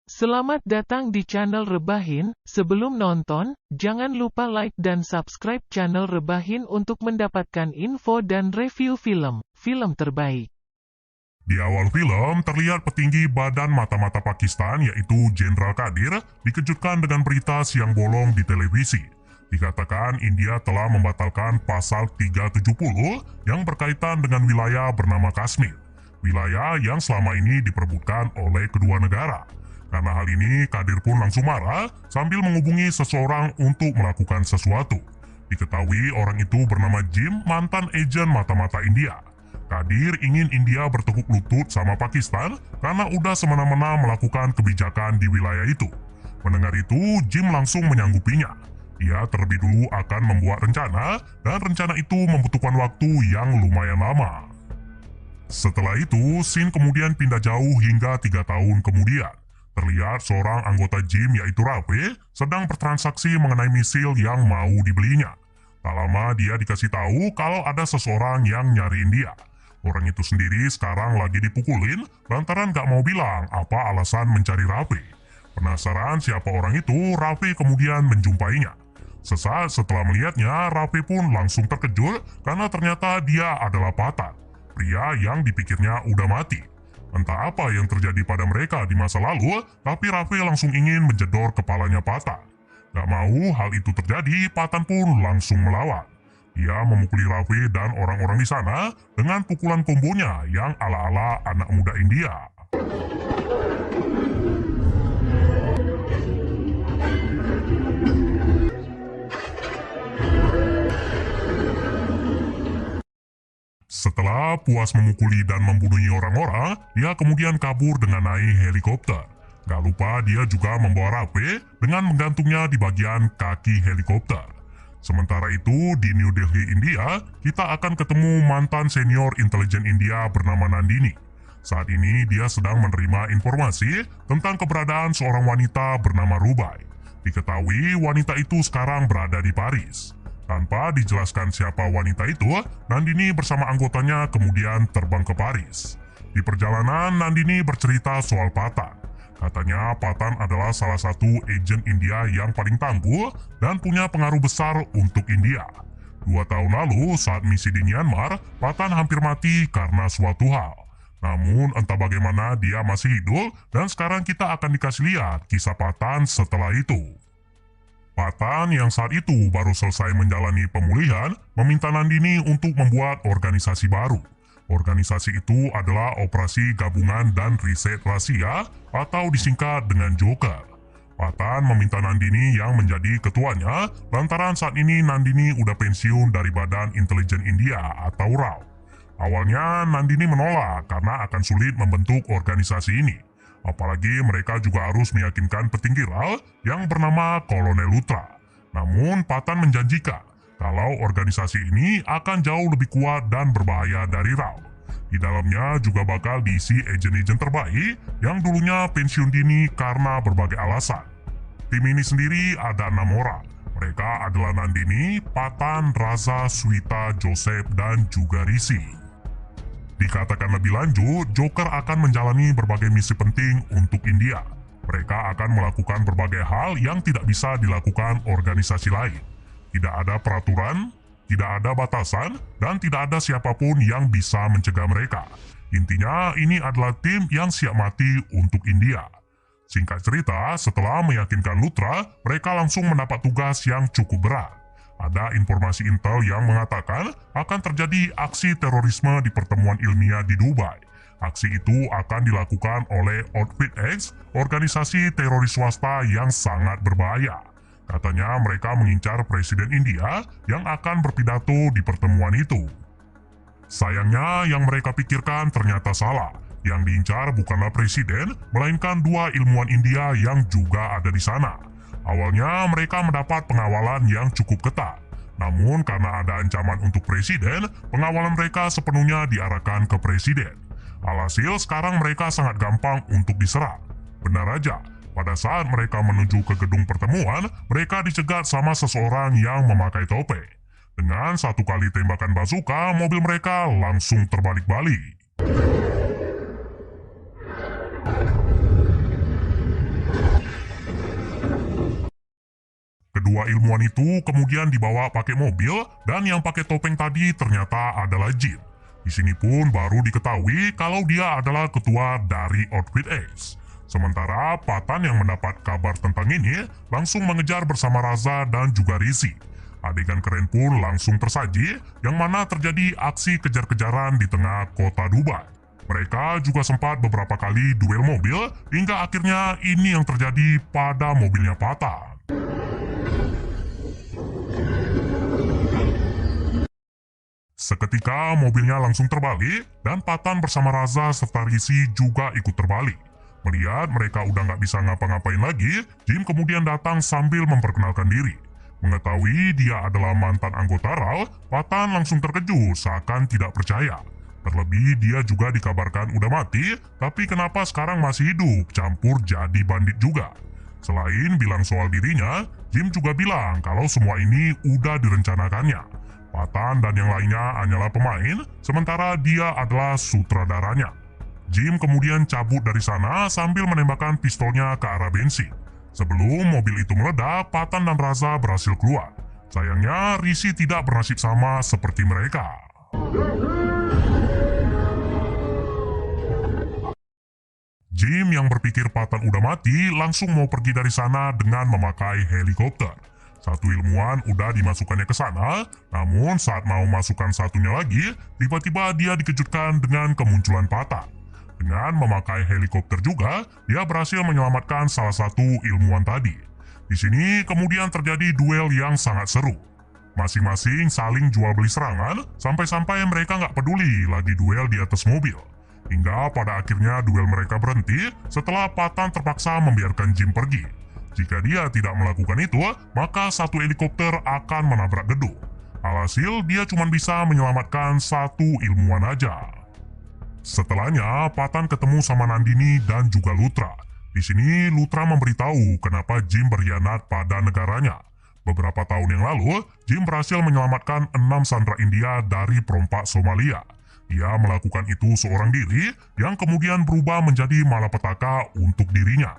Selamat datang di channel Rebahin. Sebelum nonton, jangan lupa like dan subscribe channel Rebahin untuk mendapatkan info dan review film terbaik. Di awal film, terlihat petinggi Badan Mata-Mata Pakistan yaitu Jenderal Qadir dikejutkan dengan berita siang bolong di televisi. Dikatakan India telah membatalkan pasal 370 yang berkaitan dengan wilayah bernama Kashmir. Wilayah yang selama ini diperebutkan oleh kedua negara. Karena hal ini, Qadir pun langsung marah sambil menghubungi seseorang untuk melakukan sesuatu. Diketahui orang itu bernama Jim, mantan agen mata-mata India. Qadir ingin India bertekuk lutut sama Pakistan karena udah semena-mena melakukan kebijakan di wilayah itu. Mendengar itu, Jim langsung menyanggupinya. Ia terlebih dulu akan membuat rencana, dan rencana itu membutuhkan waktu yang lumayan lama. Setelah itu, scene kemudian pindah jauh hingga 3 tahun kemudian. Terlihat seorang anggota Jim yaitu Rafe sedang bertransaksi mengenai misil yang mau dibelinya. Tak lama dia dikasih tahu kalau ada seseorang yang nyariin dia. Orang itu sendiri sekarang lagi dipukulin lantaran gak mau bilang apa alasan mencari Rafe. Penasaran siapa orang itu, Rafe kemudian menjumpainya. Sesaat setelah melihatnya, Rafe pun langsung terkejut karena ternyata dia adalah Patan, pria yang dipikirnya udah mati. Entah apa yang terjadi pada mereka di masa lalu, tapi Rafe langsung ingin menjedor kepalanya Patan. Gak mau hal itu terjadi, Patan pun langsung melawan. Ia memukuli Rafe dan orang-orang di sana dengan pukulan kombonya yang ala-ala anak muda India. Setelah puas memukuli dan membunuhi orang-orang, dia kemudian kabur dengan naik helikopter. Gak lupa dia juga membawa Rafe dengan menggantungnya di bagian kaki helikopter. Sementara itu, di New Delhi, India, kita akan ketemu mantan senior intelijen India bernama Nandini. Saat ini dia sedang menerima informasi tentang keberadaan seorang wanita bernama Rubai. Diketahui wanita itu sekarang berada di Paris. Tanpa dijelaskan siapa wanita itu, Nandini bersama anggotanya kemudian terbang ke Paris. Di perjalanan, Nandini bercerita soal Patan. Katanya Patan adalah salah satu agen India yang paling tangguh dan punya pengaruh besar untuk India. 2 tahun lalu, saat misi di Myanmar, Patan hampir mati karena suatu hal. Namun entah bagaimana dia masih hidup dan sekarang kita akan dikasih lihat kisah Patan setelah itu. Patan yang saat itu baru selesai menjalani pemulihan meminta Nandini untuk membuat organisasi baru. Organisasi itu adalah Operasi Gabungan dan Riset Rahasia atau disingkat dengan Joker. Patan meminta Nandini yang menjadi ketuanya lantaran saat ini Nandini udah pensiun dari Badan Intelijen India atau RAW. Awalnya Nandini menolak karena akan sulit membentuk organisasi ini. Apalagi mereka juga harus meyakinkan petinggi RAW yang bernama Kolonel Luthra. Namun Patan menjanjikan kalau organisasi ini akan jauh lebih kuat dan berbahaya dari RAW. Di dalamnya juga bakal diisi agen-agen terbaik yang dulunya pensiun dini karena berbagai alasan. Tim ini sendiri ada 6 orang. Mereka adalah Nandini, Patan, Raza, Swita, Joseph, dan juga Rishi. Dikatakan lebih lanjut, Joker akan menjalani berbagai misi penting untuk India. Mereka akan melakukan berbagai hal yang tidak bisa dilakukan organisasi lain. Tidak ada peraturan, tidak ada batasan, dan tidak ada siapapun yang bisa mencegah mereka. Intinya, ini adalah tim yang siap mati untuk India. Singkat cerita, setelah meyakinkan Luthra, mereka langsung mendapat tugas yang cukup berat. Ada informasi intel yang mengatakan akan terjadi aksi terorisme di pertemuan ilmiah di Dubai. Aksi itu akan dilakukan oleh Outfit X, organisasi teroris swasta yang sangat berbahaya. Katanya mereka mengincar Presiden India yang akan berpidato di pertemuan itu. Sayangnya yang mereka pikirkan ternyata salah. Yang diincar bukanlah Presiden, melainkan 2 ilmuwan India yang juga ada di sana. Awalnya mereka mendapat pengawalan yang cukup ketat. Namun karena ada ancaman untuk presiden, pengawalan mereka sepenuhnya diarahkan ke presiden. Alhasil sekarang mereka sangat gampang untuk diserang. Benar aja, pada saat mereka menuju ke gedung pertemuan, mereka dicegat sama seseorang yang memakai topeng. Dengan 1 kali tembakan bazooka, mobil mereka langsung terbalik-balik. kedua ilmuwan itu kemudian dibawa pakai mobil dan yang pakai topeng tadi ternyata adalah Jim. Di sini pun baru diketahui kalau dia adalah ketua dari Outfit X. Sementara Patan yang mendapat kabar tentang ini langsung mengejar bersama Raza dan juga Rizzy. Adegan keren pun langsung tersaji yang mana terjadi aksi kejar-kejaran di tengah kota Dubai. Mereka juga sempat beberapa kali duel mobil hingga akhirnya ini yang terjadi pada mobilnya Patan. Seketika mobilnya langsung terbalik dan Patan bersama Raza serta Rizzy juga ikut terbalik. Melihat mereka udah nggak bisa ngapa-ngapain lagi, Jim kemudian datang sambil memperkenalkan diri. Mengetahui dia adalah mantan anggota RAL, Patan langsung terkejut seakan tidak percaya. Terlebih dia juga dikabarkan udah mati, tapi kenapa sekarang masih hidup, campur jadi bandit juga. Selain bilang soal dirinya, Jim juga bilang kalau semua ini udah direncanakannya. Patan dan yang lainnya hanyalah pemain, sementara dia adalah sutradaranya. Jim kemudian cabut dari sana sambil menembakkan pistolnya ke arah bensin. Sebelum mobil itu meledak, Patan dan Raza berhasil keluar. Sayangnya, Rizzy tidak bernasib sama seperti mereka. Jim yang berpikir Patan udah mati langsung mau pergi dari sana dengan memakai helikopter. Satu ilmuwan udah dimasukkannya ke sana, namun saat mau masukkan satunya lagi, tiba-tiba dia dikejutkan dengan kemunculan Patan. Dengan memakai helikopter juga, dia berhasil menyelamatkan salah satu ilmuwan tadi. Di sini kemudian terjadi duel yang sangat seru. Masing-masing saling jual beli serangan, sampai-sampai mereka nggak peduli lagi duel di atas mobil. Hingga pada akhirnya duel mereka berhenti setelah Patan terpaksa membiarkan Jim pergi. Jika dia tidak melakukan itu, maka satu helikopter akan menabrak gedung. Alhasil dia cuma bisa menyelamatkan satu ilmuwan aja. Setelahnya, Patan ketemu sama Nandini dan juga Lutra. Di sini, Lutra memberitahu kenapa Jim berkhianat pada negaranya. Beberapa tahun yang lalu, Jim berhasil menyelamatkan 6 sandera India dari perompak Somalia. Ia melakukan itu seorang diri yang kemudian berubah menjadi malapetaka untuk dirinya.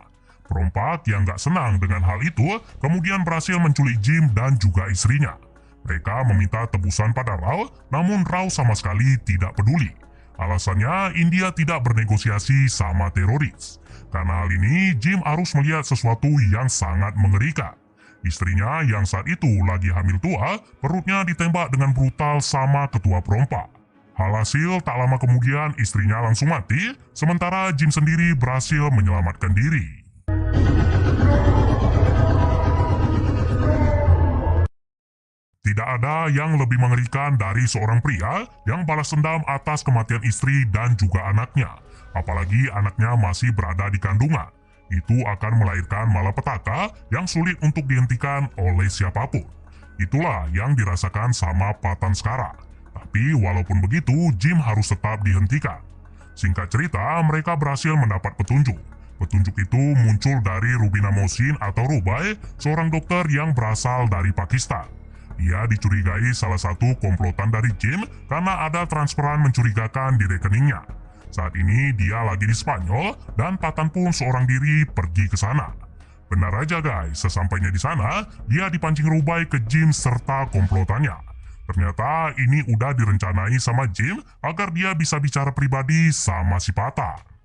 Perompak yang gak senang dengan hal itu kemudian berhasil menculik Jim dan juga istrinya. Mereka meminta tebusan pada Rao, namun Rao sama sekali tidak peduli. Alasannya India tidak bernegosiasi sama teroris. Karena hal ini, Jim harus melihat sesuatu yang sangat mengerikan. Istrinya yang saat itu lagi hamil tua, perutnya ditembak dengan brutal sama ketua perompak. Alhasil tak lama kemudian istrinya langsung mati, sementara Jim sendiri berhasil menyelamatkan diri. Tidak ada yang lebih mengerikan dari seorang pria yang balas dendam atas kematian istri dan juga anaknya. Apalagi anaknya masih berada di kandungan. Itu akan melahirkan malapetaka yang sulit untuk dihentikan oleh siapapun. Itulah yang dirasakan sama Patan sekarang. Tapi walaupun begitu, Jim harus tetap dihentikan. Singkat cerita, mereka berhasil mendapat petunjuk. Petunjuk itu muncul dari Rubina Mohsin atau Rubai, seorang dokter yang berasal dari Pakistan. Dia dicurigai salah satu komplotan dari Jim karena ada transferan mencurigakan di rekeningnya. Saat ini dia lagi di Spanyol dan Patan pun seorang diri pergi ke sana. Benar aja guys, sesampainya di sana, dia dipancing Rubai ke Jim serta komplotannya. Ternyata ini udah direncanai sama Jim agar dia bisa bicara pribadi sama si Patan.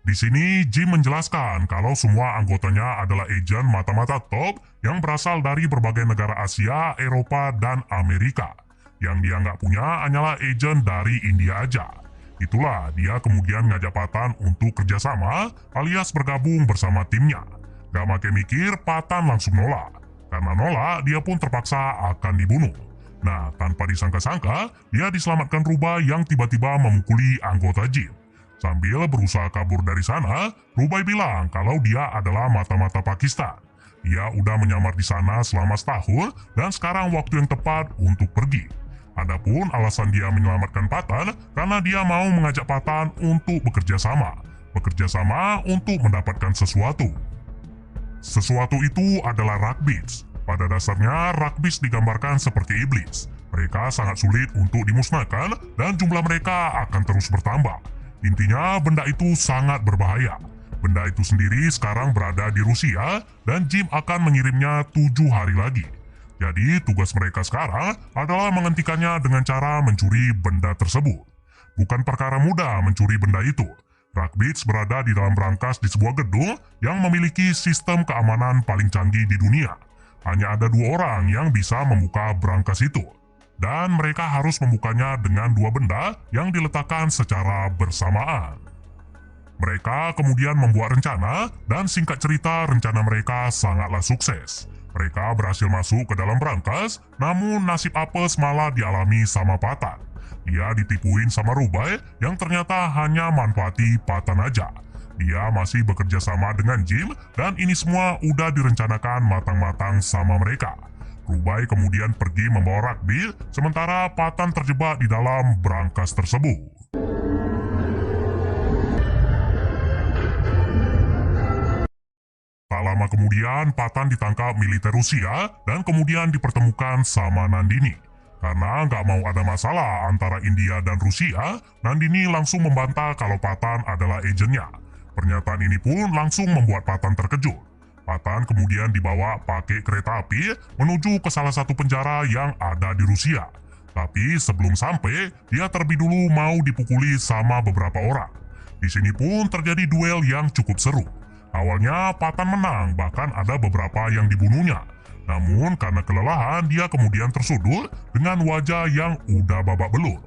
Di sini Jim menjelaskan kalau semua anggotanya adalah agen mata-mata top yang berasal dari berbagai negara Asia, Eropa, dan Amerika. Yang dia nggak punya hanyalah agen dari India aja. Itulah dia kemudian ngajak Patan untuk kerjasama alias bergabung bersama timnya. Gak make mikir, Patan langsung nolak. Karena nolak, dia pun terpaksa akan dibunuh. Nah, tanpa disangka-sangka, dia diselamatkan Rubai yang tiba-tiba memukuli anggota Jim. Sambil berusaha kabur dari sana, Rubai bilang kalau dia adalah mata-mata Pakistan. Dia udah menyamar di sana selama setahun dan sekarang waktu yang tepat untuk pergi. Adapun alasan dia menyelamatkan Patan karena dia mau mengajak Patan untuk bekerja sama. Bekerja sama untuk mendapatkan sesuatu. Sesuatu itu adalah Rakbits. Pada dasarnya, Rakbits digambarkan seperti iblis. Mereka sangat sulit untuk dimusnahkan dan jumlah mereka akan terus bertambah. Intinya, benda itu sangat berbahaya. Benda itu sendiri sekarang berada di Rusia dan Jim akan mengirimnya 7 hari lagi. Jadi tugas mereka sekarang adalah menghentikannya dengan cara mencuri benda tersebut. Bukan perkara mudah mencuri benda itu. Rugbeats berada di dalam brankas di sebuah gedung yang memiliki sistem keamanan paling canggih di dunia. Hanya ada 2 orang yang bisa membuka brankas itu. Dan mereka harus membukanya dengan 2 benda yang diletakkan secara bersamaan. Mereka kemudian membuat rencana dan singkat cerita rencana mereka sangatlah sukses. Mereka berhasil masuk ke dalam brankas, namun nasib apes malah dialami sama Patan. Dia ditipuin sama Rubai yang ternyata hanya manfaati Patan aja. Dia masih bekerja sama dengan Jim dan ini semua udah direncanakan matang-matang sama mereka. Rubai kemudian pergi membawa Rugby, sementara Patan terjebak di dalam brankas tersebut. Tak lama kemudian, Patan ditangkap militer Rusia dan kemudian dipertemukan sama Nandini. Karena nggak mau ada masalah antara India dan Rusia, Nandini langsung membantah kalau Patan adalah agennya. Pernyataan ini pun langsung membuat Patan terkejut. Patan kemudian dibawa pakai kereta api menuju ke salah satu penjara yang ada di Rusia. Tapi sebelum sampai, dia terlebih dulu mau dipukuli sama beberapa orang. Di sini pun terjadi duel yang cukup seru. Awalnya Patan menang, bahkan ada beberapa yang dibunuhnya. Namun karena kelelahan, dia kemudian tersudut dengan wajah yang udah babak belur.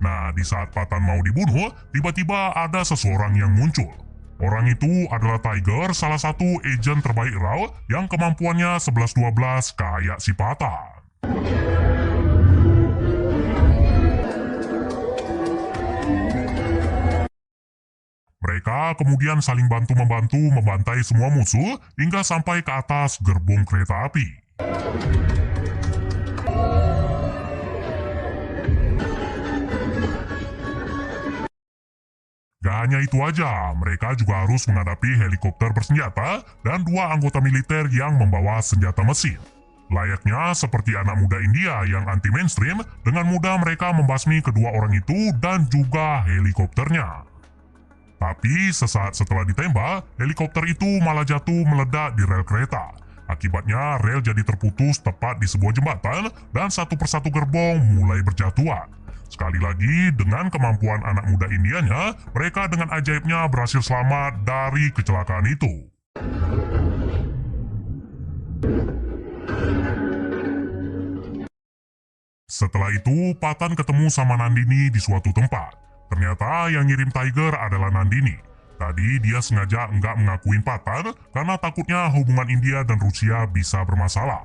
Nah, di saat Patan mau dibunuh, tiba-tiba ada seseorang yang muncul. Orang itu adalah Tiger, salah satu agen terbaik Raw yang kemampuannya 11-12 kayak si Patan. Mereka kemudian saling bantu-membantu membantai semua musuh hingga sampai ke atas gerbong kereta api. Gak hanya itu aja, mereka juga harus menghadapi helikopter bersenjata dan 2 anggota militer yang membawa senjata mesin. Layaknya seperti anak muda India yang anti-mainstream, dengan mudah mereka membasmi kedua orang itu dan juga helikopternya. Tapi sesaat setelah ditembak, helikopter itu malah jatuh meledak di rel kereta. Akibatnya rel jadi terputus tepat di sebuah jembatan dan satu persatu gerbong mulai berjatuhan. Sekali lagi, dengan kemampuan anak muda Indianya, mereka dengan ajaibnya berhasil selamat dari kecelakaan itu. Setelah itu, Patan ketemu sama Nandini di suatu tempat. Ternyata yang ngirim Tiger adalah Nandini. Tadi dia sengaja enggak mengakuin Patan karena takutnya hubungan India dan Rusia bisa bermasalah.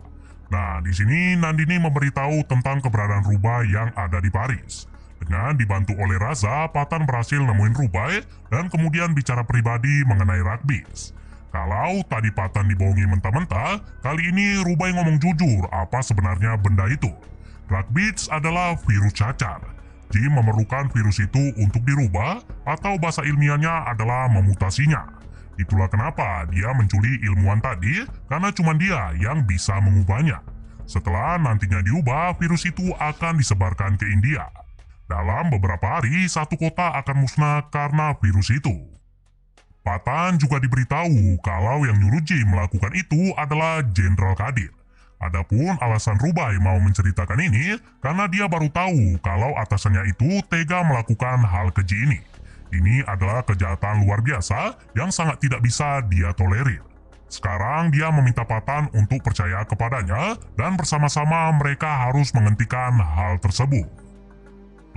Nah, di sini Nandini memberitahu tentang keberadaan Rubai yang ada di Paris. Dengan dibantu oleh Raza, Patan berhasil nemuin Rubai dan kemudian bicara pribadi mengenai Rugbeats. Kalau tadi Patan dibohongi mentah-mentah, kali ini Rubai ngomong jujur apa sebenarnya benda itu. Rugbeats adalah virus cacar. Jim memerlukan virus itu untuk dirubah atau bahasa ilmiahnya adalah memutasinya. Itulah kenapa dia mencuri ilmuwan tadi karena cuma dia yang bisa mengubahnya. Setelah nantinya diubah, virus itu akan disebarkan ke India. Dalam beberapa hari, satu kota akan musnah karena virus itu. Patan juga diberitahu kalau yang nyuruh Jim melakukan itu adalah Jenderal Kadir. Adapun alasan Rubai mau menceritakan ini karena dia baru tahu kalau atasannya itu tega melakukan hal keji ini. Ini adalah kejahatan luar biasa yang sangat tidak bisa dia tolerir. Sekarang dia meminta Patan untuk percaya kepadanya dan bersama-sama mereka harus menghentikan hal tersebut.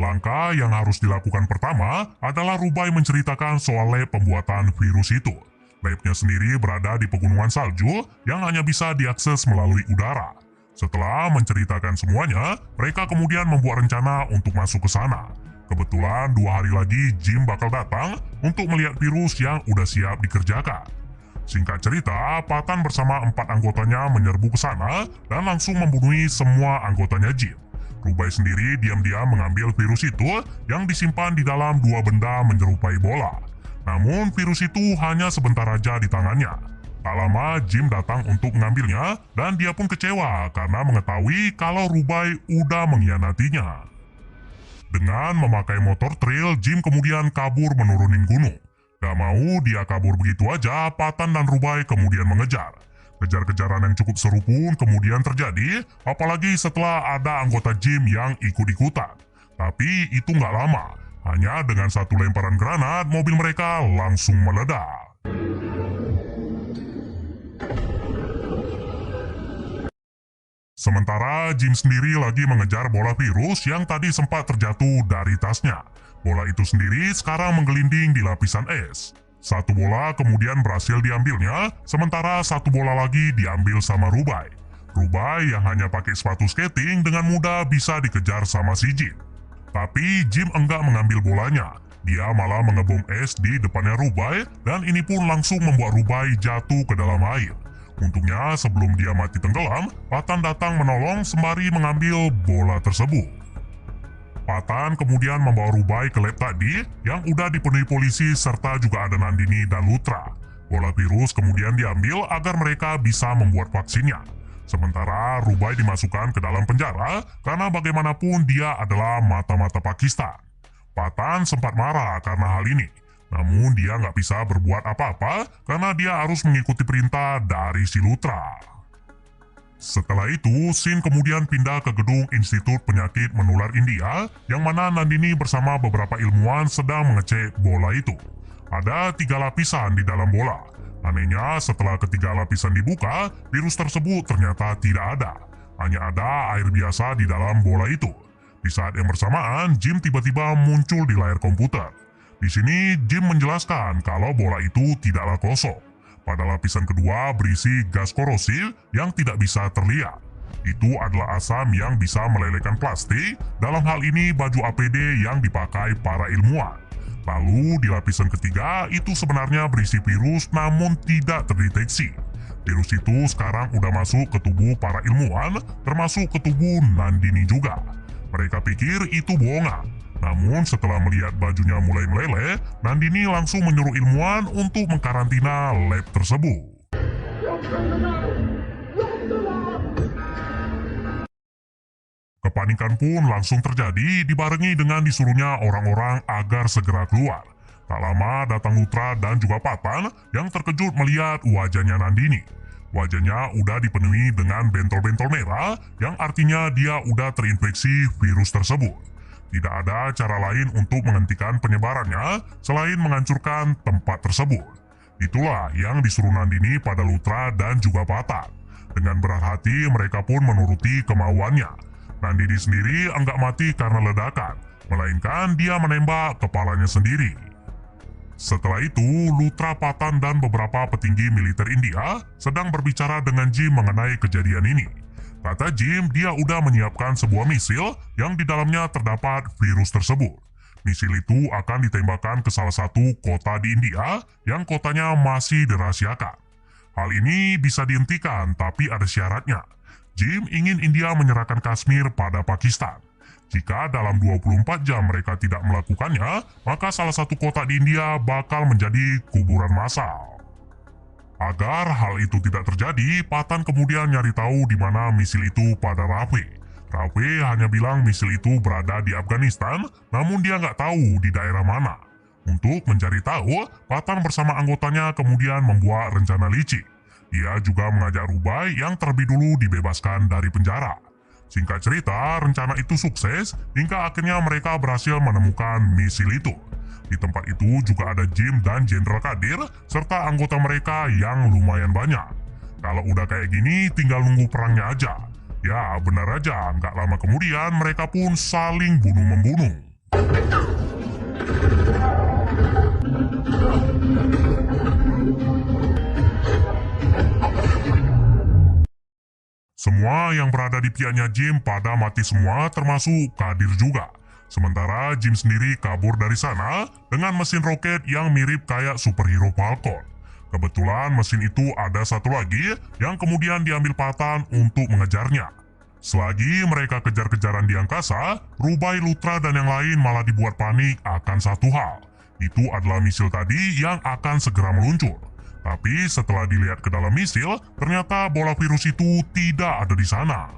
Langkah yang harus dilakukan pertama adalah Rubai menceritakan soal lab pembuatan virus itu. Labnya sendiri berada di pegunungan salju yang hanya bisa diakses melalui udara. Setelah menceritakan semuanya, mereka kemudian membuat rencana untuk masuk ke sana. Kebetulan 2 hari lagi Jim bakal datang untuk melihat virus yang udah siap dikerjakan. Singkat cerita, Patan bersama 4 anggotanya menyerbu ke sana dan langsung membunuh semua anggotanya Jim. Rubai sendiri diam-diam mengambil virus itu yang disimpan di dalam 2 benda menyerupai bola. Namun virus itu hanya sebentar aja di tangannya. Tak lama Jim datang untuk mengambilnya dan dia pun kecewa karena mengetahui kalau Rubai udah mengkhianatinya. Dengan memakai motor trail, Jim kemudian kabur menurunin gunung. Gak mau dia kabur begitu aja, Patan dan Rubai kemudian mengejar. Kejar-kejaran yang cukup seru pun kemudian terjadi, apalagi setelah ada anggota Jim yang ikut-ikutan. Tapi itu nggak lama, hanya dengan satu lemparan granat, mobil mereka langsung meledak. Sementara Jim sendiri lagi mengejar bola virus yang tadi sempat terjatuh dari tasnya. Bola itu sendiri sekarang menggelinding di lapisan es. Satu bola kemudian berhasil diambilnya, sementara satu bola lagi diambil sama Rubai. Rubai yang hanya pakai sepatu skating dengan mudah bisa dikejar sama si Jim. Tapi Jim enggak mengambil bolanya. Dia malah mengebom es di depannya Rubai dan ini pun langsung membuat Rubai jatuh ke dalam air. Untungnya sebelum dia mati tenggelam, Patan datang menolong sembari mengambil bola tersebut. Patan kemudian membawa Rubai ke lab tadi yang udah dipenuhi polisi serta juga ada Nandini dan Lutra. Bola virus kemudian diambil agar mereka bisa membuat vaksinnya. Sementara Rubai dimasukkan ke dalam penjara karena bagaimanapun dia adalah mata-mata Pakistan. Patan sempat marah karena hal ini. Namun dia nggak bisa berbuat apa-apa karena dia harus mengikuti perintah dari si Lutra. Setelah itu, Sin kemudian pindah ke gedung Institut Penyakit Menular India yang mana Nandini bersama beberapa ilmuwan sedang mengecek bola itu. Ada 3 lapisan di dalam bola. Anehnya, setelah ketiga lapisan dibuka, virus tersebut ternyata tidak ada. Hanya ada air biasa di dalam bola itu. Di saat yang bersamaan, Jim tiba-tiba muncul di layar komputer. Di sini, Jim menjelaskan kalau bola itu tidaklah kosong. Pada lapisan kedua berisi gas korosif yang tidak bisa terlihat. Itu adalah asam yang bisa melelehkan plastik, dalam hal ini baju APD yang dipakai para ilmuwan. Lalu di lapisan ketiga itu sebenarnya berisi virus namun tidak terdeteksi. Virus itu sekarang udah masuk ke tubuh para ilmuwan, termasuk ke tubuh Nandini juga. Mereka pikir itu bohongan. Namun setelah melihat bajunya mulai meleleh, Nandini langsung menyuruh ilmuwan untuk mengkarantina lab tersebut. Kepanikan pun langsung terjadi dibarengi dengan disuruhnya orang-orang agar segera keluar. Tak lama datang Lutra dan juga Patan yang terkejut melihat wajahnya Nandini. Wajahnya udah dipenuhi dengan bentol-bentol merah yang artinya dia udah terinfeksi virus tersebut. Tidak ada cara lain untuk menghentikan penyebarannya selain menghancurkan tempat tersebut. Itulah yang disuruh Nandini pada Lutra dan juga Patan. Dengan berat hati mereka pun menuruti kemauannya. Nandini sendiri enggak mati karena ledakan, melainkan dia menembak kepalanya sendiri. Setelah itu, Lutra, Patan dan beberapa petinggi militer India sedang berbicara dengan Jim mengenai kejadian ini. Kata Jim, dia udah menyiapkan sebuah misil yang di dalamnya terdapat virus tersebut. Misil itu akan ditembakkan ke salah satu kota di India yang kotanya masih dirahasiakan. Hal ini bisa dihentikan, tapi ada syaratnya. Jim ingin India menyerahkan Kashmir pada Pakistan. Jika dalam 24 jam mereka tidak melakukannya, maka salah satu kota di India bakal menjadi kuburan massal. Agar hal itu tidak terjadi, Patan kemudian nyari tahu di mana misil itu pada Rafe. Rafe hanya bilang misil itu berada di Afghanistan, namun dia nggak tahu di daerah mana. Untuk mencari tahu, Patan bersama anggotanya kemudian membuat rencana licik. Dia juga mengajak Rubai yang terlebih dulu dibebaskan dari penjara. Singkat cerita, rencana itu sukses hingga akhirnya mereka berhasil menemukan misil itu. Di tempat itu juga ada Jim dan Jenderal Kadir serta anggota mereka yang lumayan banyak. Kalau udah kayak gini tinggal nunggu perangnya aja. Ya benar aja, nggak lama kemudian mereka pun saling bunuh-membunuh. Semua yang berada di pihaknya Jim pada mati semua termasuk Kadir juga. Sementara Jim sendiri kabur dari sana dengan mesin roket yang mirip kayak superhero Falcon. Kebetulan mesin itu ada satu lagi yang kemudian diambil Patan untuk mengejarnya. Selagi mereka kejar-kejaran di angkasa, Rubai, Lutra dan yang lain malah dibuat panik akan satu hal. Itu adalah misil tadi yang akan segera meluncur. Tapi setelah dilihat ke dalam misil, ternyata bola virus itu tidak ada di sana.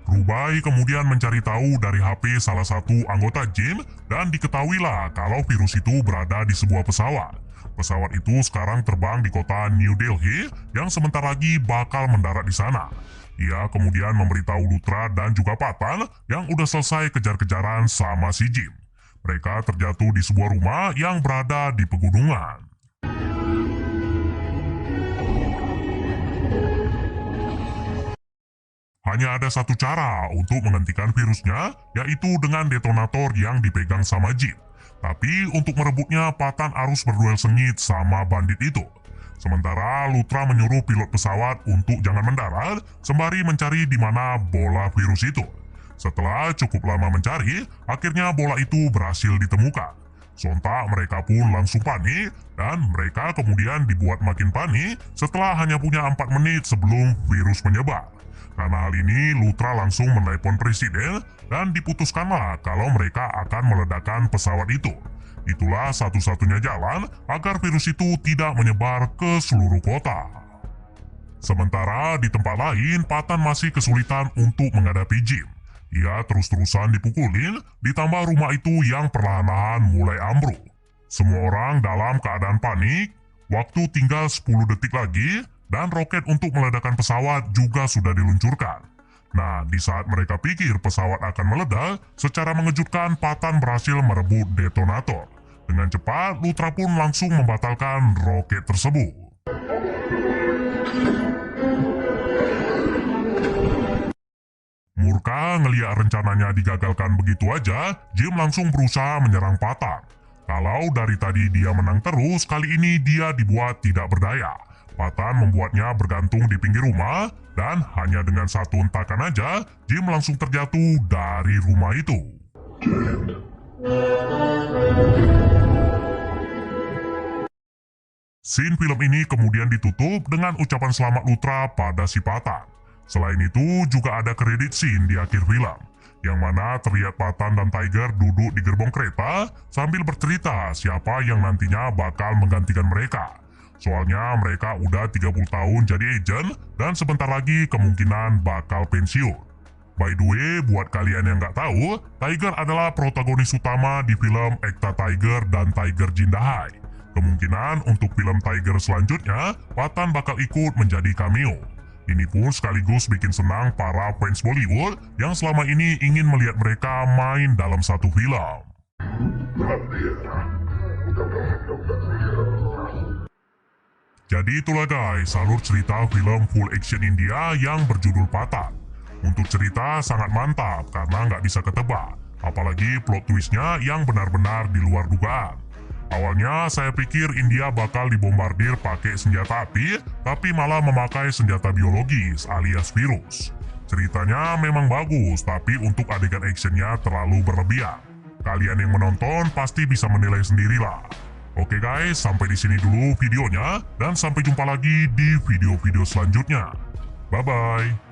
Rubai kemudian mencari tahu dari HP salah satu anggota Jim dan diketahuilah kalau virus itu berada di sebuah pesawat. Pesawat itu sekarang terbang di kota New Delhi yang sebentar lagi bakal mendarat di sana. Ia kemudian memberitahu Luthra dan juga Patan yang udah selesai kejar-kejaran sama si Jim. Mereka terjatuh di sebuah rumah yang berada di pegunungan. Hanya ada satu cara untuk menghentikan virusnya, yaitu dengan detonator yang dipegang sama Jim. Tapi untuk merebutnya, Patan harus berduel sengit sama bandit itu. Sementara Luthra menyuruh pilot pesawat untuk jangan mendarat, sembari mencari di mana bola virus itu. Setelah cukup lama mencari, akhirnya bola itu berhasil ditemukan. Sontak mereka pun langsung panik, dan mereka kemudian dibuat makin panik setelah hanya punya 4 menit sebelum virus menyebar. Karena hal ini, Luthra langsung menelepon presiden dan diputuskanlah kalau mereka akan meledakkan pesawat itu. Itulah satu-satunya jalan agar virus itu tidak menyebar ke seluruh kota. Sementara di tempat lain, Patan masih kesulitan untuk menghadapi Jim. Ia terus-terusan dipukulin, ditambah rumah itu yang perlahan-lahan mulai ambruk. Semua orang dalam keadaan panik, waktu tinggal 10 detik lagi, dan roket untuk meledakkan pesawat juga sudah diluncurkan. Nah, di saat mereka pikir pesawat akan meledak, secara mengejutkan Patan berhasil merebut detonator. Dengan cepat, Luthra pun langsung membatalkan roket tersebut. Murka ngeliat rencananya digagalkan begitu aja, Jim langsung berusaha menyerang Patan. Kalau dari tadi dia menang terus, kali ini dia dibuat tidak berdaya. Patan membuatnya bergantung di pinggir rumah, dan hanya dengan satu hentakan aja, Jim langsung terjatuh dari rumah itu. Scene film ini kemudian ditutup dengan ucapan selamat Luthra pada si Patan. Selain itu, juga ada kredit scene di akhir film, yang mana terlihat Patan dan Tiger duduk di gerbong kereta sambil bercerita siapa yang nantinya bakal menggantikan mereka. Soalnya mereka udah 30 tahun jadi agent dan sebentar lagi kemungkinan bakal pensiun. By the way, buat kalian yang nggak tahu, Tiger adalah protagonis utama di film Ekta Tiger dan Tiger Jindahai. Kemungkinan untuk film Tiger selanjutnya, Patan bakal ikut menjadi cameo. Ini pun sekaligus bikin senang para fans Bollywood yang selama ini ingin melihat mereka main dalam satu film. Jadi itulah guys, alur cerita film full action India yang berjudul Patan. Untuk cerita sangat mantap karena nggak bisa ketebak, apalagi plot twistnya yang benar-benar di luar dugaan. Awalnya saya pikir India bakal dibombardir pakai senjata api, tapi malah memakai senjata biologis alias virus. Ceritanya memang bagus, tapi untuk adegan actionnya terlalu berlebihan. Kalian yang menonton pasti bisa menilai sendirilah. Oke guys, sampai di sini dulu videonya, dan sampai jumpa lagi di video-video selanjutnya. Bye-bye.